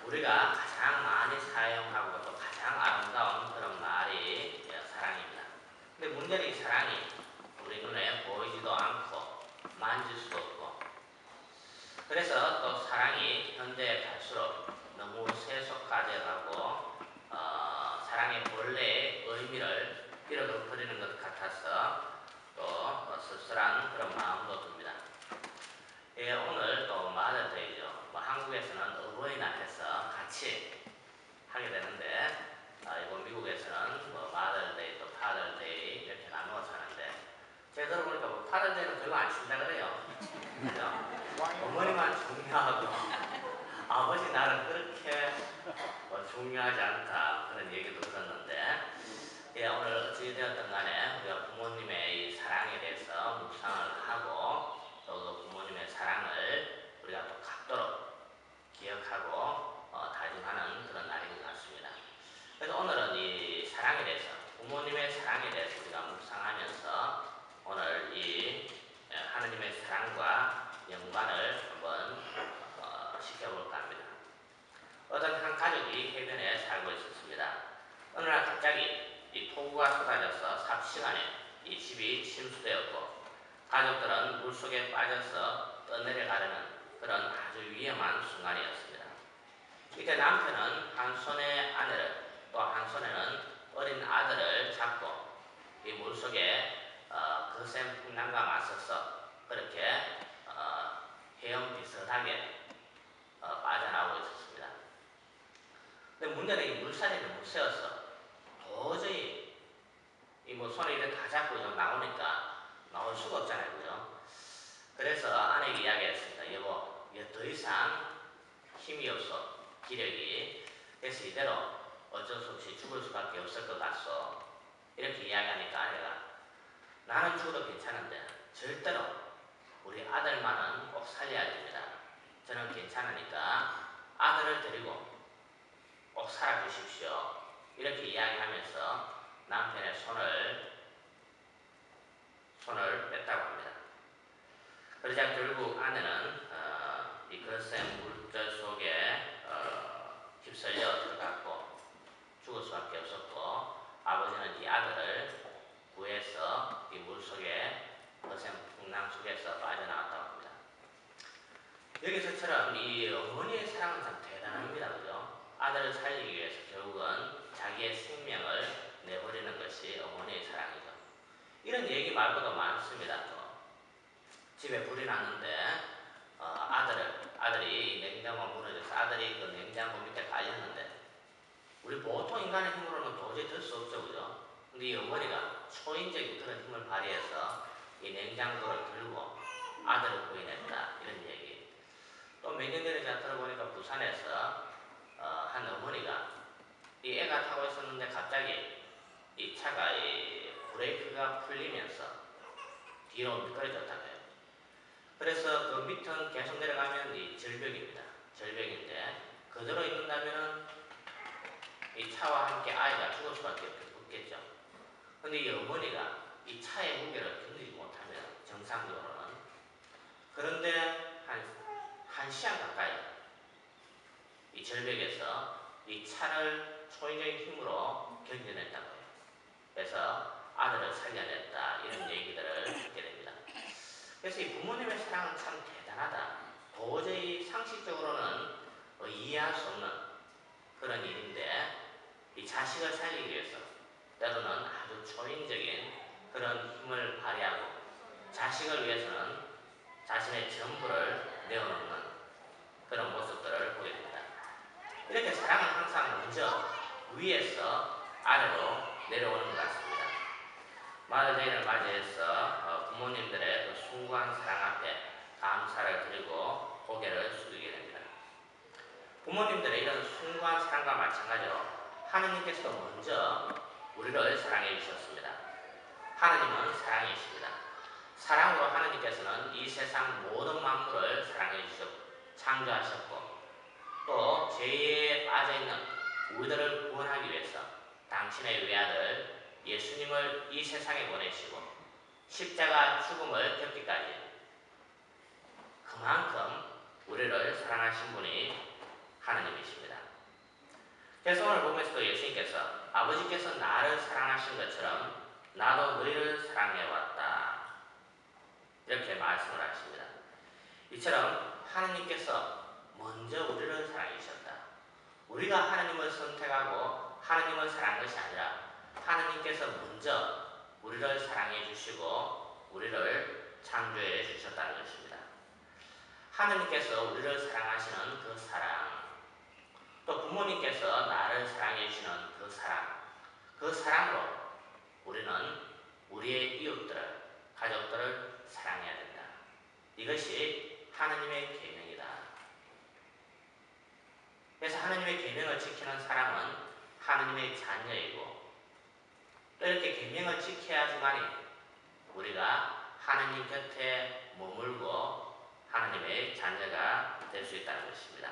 우리가 가장 많이 사용하고 또 가장 아름다운 그런 말이 사랑입니다. 근데 문제는 이 사랑이 우리 눈에 보이지도 않고 만질 수도 없고, 그래서 또 사랑이 현대에 갈수록 너무 세속화되어 가고 사랑의 본래의 의미를 잃어버리는 것 같아서 또 씁쓸한 그런 마음도 듭니다. 예, 오늘 또 마더데이죠. 한국에서는 어버이날 해서 같이 하게 되는데, 이번 미국에서는 마더데이 또 파더데이 이렇게 나누어서 하는데, 제가 들어보니까 파더데이는 별로 안 친다 그래요. 그죠? 어머니만 중요하고 아버지 나는 그렇게 중요하지 않다, 그런 얘기도 들었는데, 예, 오늘 어찌 되었든 간에 우리가 부모님의 이 사랑에 대해서 묵상을 하고 또 그 부모님의 사랑을 우리가 또 갖도록 기억하고 다짐하는 그런 날인 것 같습니다. 그래서 오늘은 이 사랑에 대해서, 부모님의 사랑에 대해서 우리가 묵상하면서 오늘 이 하느님의 사랑과 연관을 한번 시켜볼까 합니다. 어떤 한 가족이 해변에 살고 있었습니다. 어느 날 갑자기 이 폭우가 쏟아져서 삽시간에 이 집이 침수되었고, 가족들은 물속에 빠져서 떠내려가려는 그런 아주 위험한 순간이었습니다. 이때 남편은 한 손에 아내를, 또 한 손에는 어린 아들을 잡고 이 물속에 거센 풍랑과 맞서서 그렇게 헤엄 비슷하게 빠져나오고 있었습니다. 근데 문제는 이 물살이 너무 세어서 도저히 이 손에 이렇게 다 잡고 좀 나오니까 나올 수가 없잖아요, 그죠? 그래서 아내에게 이야기했습니다. 여보, 이게 더 이상 힘이 없어, 기력이. 그래서 이대로 어쩔 수 없이 죽을 수밖에 없을 것 같소. 이렇게 이야기하니까 아내가, 나는 죽어도 괜찮은데 절대로 우리 아들만은 꼭 살려야 됩니다. 저는 괜찮으니까 아들을 데리고 꼭 살아주십시오. 이렇게 이야기하면서 남편의 손을 뺐다고 합니다. 그러자 결국 아내는 이 거센 물결 속에 휩쓸려 들어갔고 죽을 수밖에 없었고, 아버지는 이 아들을 구해서 이 물속에 거센 풍랑 속에서 빠져나왔다고 합니다. 여기서처럼 이 어머니의 사랑은 참 대단합니다, 그죠? 아들을 살리기 위해서 결국은 자기의 생명을 내버리는 것이 어머니의 사랑이죠. 이런 얘기 말고도 많습니다. 또 집에 불이 났는데 아들이 냉장고가 무너져서 아들이 그 냉장고 밑에 깔렸는데, 우리 보통 인간의 힘으로는 도저히 들 수 없죠, 그죠? 근데 이 어머니가 초인적인 그런 힘을 발휘해서 이 냉장고를 들고 아들을 구해냈다, 이런 얘기. 또 몇 년 전에 제가 들어보니까 부산에서 한 어머니가 이 애가 타고 있었는데 갑자기 이 차가 이 브레이크가 풀리면서 뒤로 미끄러졌다고 해요. 그래서 그 밑은 계속 내려가면 이 절벽입니다. 절벽인데 그대로 있는다면은 이 차와 함께 아이가 죽을 수밖에 없겠죠. 근데 이 어머니가 이 차의 무게를 견디지 못합니다, 정상적으로는. 그런데 한 시간 가까이 이 절벽에서 이 차를 초인적인 힘으로 견뎌냈다고 해요. 그래서 아들을 살려냈다, 이런 얘기들을 듣게 됩니다. 그래서 이 부모님의 사랑은 참 대단하다, 도저히 상식적으로는 이해할 수 없는 그런 일인데, 이 자식을 살리기 위해서 때로는 아주 초인적인 그런 힘을 발휘하고 자식을 위해서는 자신의 전부를 내어놓는 그런 모습들을 보게 됩니다. 이렇게 사랑은 항상 먼저 위에서 아래로 내려오는 것 같습니다. 마더데이를 맞이해서 부모님들의 그 숭고한 사랑 앞에 감사를 드리고 고개를 숙이게 됩니다. 부모님들의 이런 숭고한 사랑과 마찬가지로 하느님께서도 먼저 우리를 사랑해 주셨습니다. 하느님은 사랑이십니다. 사랑으로 하느님께서는 이 세상 모든 만물을 사랑해 주셨고 창조하셨고, 또 죄에 빠져있는 우리들을 구원하기 위해서 당신의 외아들 예수님을 이 세상에 보내시고 십자가 죽음을 겪기까지 그만큼 우리를 사랑하신 분이 하나님이십니다. 그래서 오늘 보면서도 예수님께서 아버지께서 나를 사랑하신 것처럼 나도 너희를 사랑해왔다. 이렇게 말씀을 하십니다. 이처럼 하나님께서 먼저 우리를 사랑하셨다. 우리가 하나님을 선택하고 하나님을 사랑한 것이 아니라 하나님께서 먼저 우리를 사랑해 주시고 우리를 창조해 주셨다는 것입니다. 하나님께서 우리를 사랑하시는 그 사랑, 또 부모님께서 나를 사랑해 주시는 그 사랑, 그 사랑으로 우리는 우리의 이웃들을, 가족들을 사랑해야 된다. 이것이 하나님의 계명이다. 그래서 하나님의 계명을 지키는 사람은 하나님의 자녀이고, 또 이렇게 계명을 지켜야지만이 우리가 하나님 곁에 머물고 하나님의 자녀가 될 수 있다는 것입니다.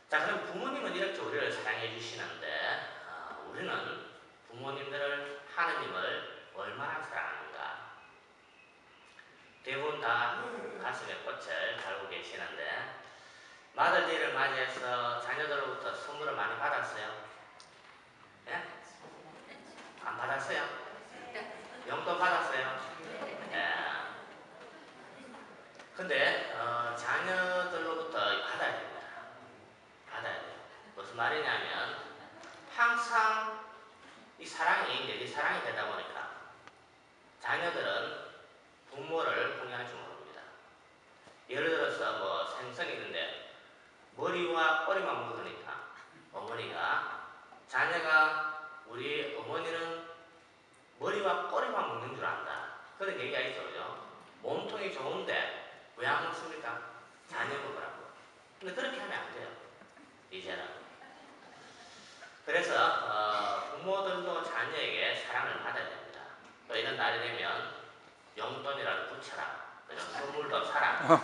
자, 그럼 부모님은 이렇게 우리를 사랑해 주시는데 우리는 부모님들을, 하나님을 얼마나 사랑하는가? 대부분 다 가슴에 꽃을 달고 계시는데 마더데이를 맞이해서 자녀들로부터 선물을 많이 받았어요? 예? 안 받았어요? 용돈 받았어요? 예. 근데 자녀들로부터 받아야 됩니다. 받아야 돼요. 무슨 말이냐면 항상 이 사랑이 내리 사랑이 되다 보니까 자녀들은 부모를 공경할지 모릅니다. 예를 들어서 뭐 생선이 있는데 머리와 꼬리만 먹으니까 어머니가, 자녀가 우리 어머니는 머리와 꼬리만 먹는 줄 안다. 그런 얘기가 있죠, 그죠? 몸통이 좋은데 왜 안 먹습니까? 자녀 먹으라고. 근데 그렇게 하면 안 돼요, 이제는. 그래서 부모들도 자녀에게 사랑을 받아야 됩니다. 또 이런 날이 되면 용돈이라도 붙여라, 선물도 사라,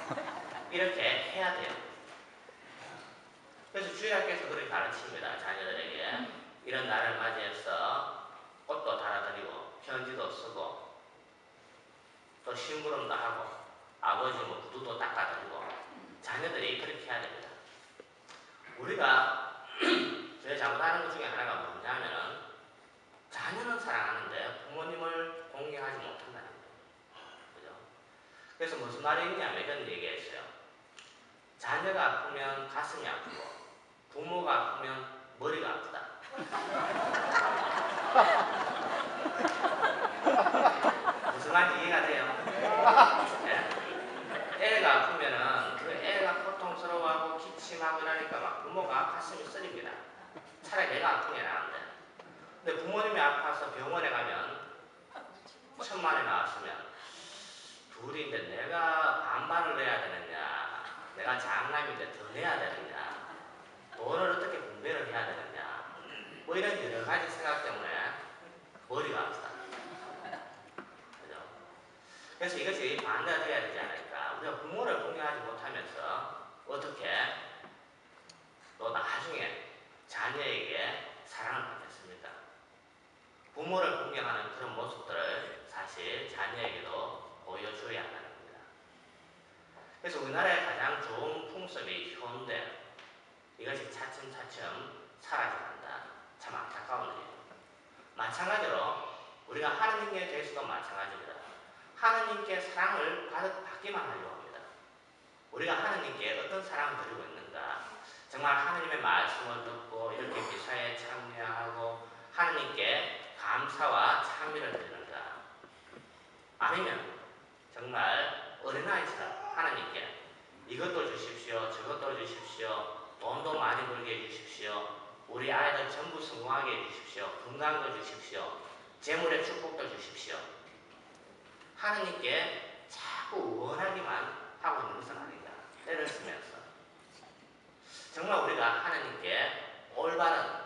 이렇게 해야 돼요. 그래서 주일학교에서 그렇게 가르칩니다. 자녀들에게 이런 날을 맞이해서 꽃도 달아드리고 편지도 쓰고 또 심부름도 하고 아버지 뭐 구두도 닦아드리고 자녀들이 그렇게 해야 됩니다. 우리가 제일 잘못하는 것 중에 하나가 뭐냐면은 자녀는 사랑하는데 부모님을 공경하지 못한다는 거예요. 그죠? 그래서 무슨 말이 있냐면 이런 얘기했어요. 자녀가 아프면 가슴이 아프고 부모가 아프면 머리가 아프다. 무슨 말인지 이해가 돼요? 네? 애가 아프면은 그 애가 고통스러워하고 기침하고 이러니까 막 부모가 가슴이 쓰립니다. 차라리 내가 아픈 게 나은데. 근데 부모님이 아파서 병원에 가면 1,000만 원 나왔으면 둘인데 내가 반반을 내야 되느냐, 내가 장남인데 더 내야 되느냐, 돈을 어떻게 분배를 해야 되느냐, 뭐 이런 여러 가지 생각 때문에 머리가 아프다. 그죠? 그래서 이것이 반대가 돼야 되지 않을까. 우리가 부모를 공경하지 못하면서 어떻게 또 나중에 자녀에게 사랑을 받겠습니까? 부모를 공경하는 그런 모습들을 사실 자녀에게도 보여줘야 한다는 겁니다. 그래서 우리나라의 가장 좋은 풍습이 효인데 이것이 차츰차츰 사라져간다. 참 안타까운 일이에요. 마찬가지로 우리가 하나님께 대해서도 마찬가지입니다. 하나님께 사랑을 받기만 하려고 합니다. 우리가 하나님께 어떤 사랑을 드리고 있는가? 정말 하나님의 말씀을 듣고 이렇게 미사에 참여하고 하나님께 감사와 찬미를 드리는가? 아니면 정말 어린아이처럼 하나님께 이것도 주십시오, 저것도 주십시오, 돈도 많이 벌게 해주십시오, 우리 아이들 전부 성공하게 해주십시오, 건강도 주십시오, 재물의 축복도 주십시오. 하나님께 자꾸 원하기만 하고 있는 것은 아닌가? 때를 쓰면서 정말 우리가 하나님께 올바른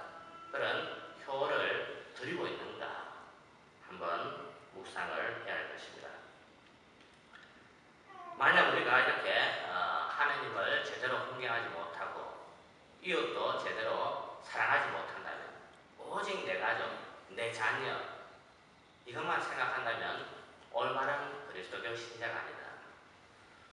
그런 효를 드리고 있는가? 한번 묵상을 해야 할 것입니다. 만약 우리가 이렇게 하나님을 제대로 공경하지 못하고 이웃도 제대로 사랑하지 못한다면, 오직 내 가족, 내 자녀 이것만 생각한다면 올바른 그리스도교 신자가 아닙니다.